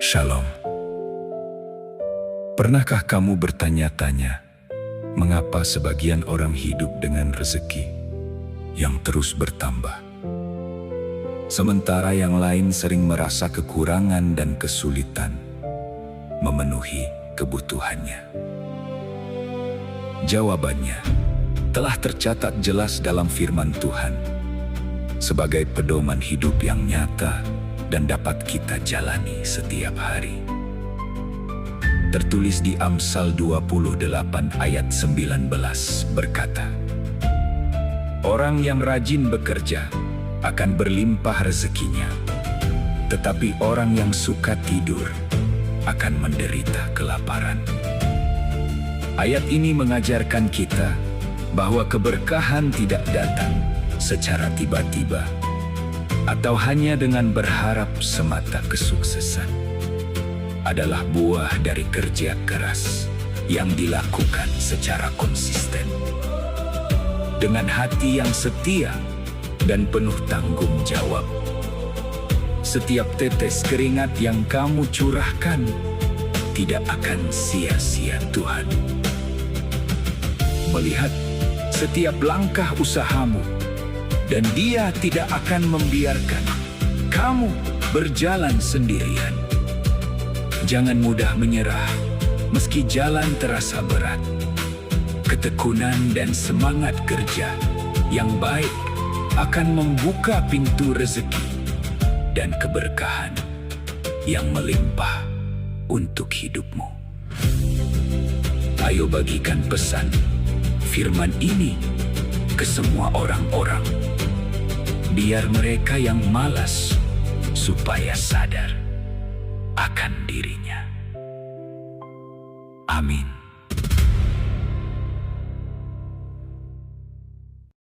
Shalom. Pernahkah kamu bertanya-tanya, mengapa sebagian orang hidup dengan rezeki yang terus bertambah, sementara yang lain sering merasa kekurangan dan kesulitan memenuhi kebutuhannya? Jawabannya telah tercatat jelas dalam firman Tuhan sebagai pedoman hidup yang nyata dan dapat kita jalani setiap hari. Tertulis di Amsal 28 ayat 19 berkata, "Orang yang rajin bekerja akan berlimpah rezekinya, tetapi orang yang suka tidur akan menderita kelaparan." Ayat ini mengajarkan kita bahwa keberkahan tidak datang secara tiba-tiba atau hanya dengan berharap semata. Kesuksesan adalah buah dari kerja keras yang dilakukan secara konsisten, dengan hati yang setia dan penuh tanggung jawab. Setiap tetes keringat yang kamu curahkan tidak akan sia-sia. Tuhan melihat setiap langkah usahamu, dan Dia tidak akan membiarkan kamu berjalan sendirian. Jangan mudah menyerah meski jalan terasa berat. Ketekunan dan semangat kerja yang baik akan membuka pintu rezeki dan keberkahan yang melimpah untuk hidupmu. Ayo bagikan pesan firman ini ke semua orang-orang, biar mereka yang malas supaya sadar akan dirinya. Amin.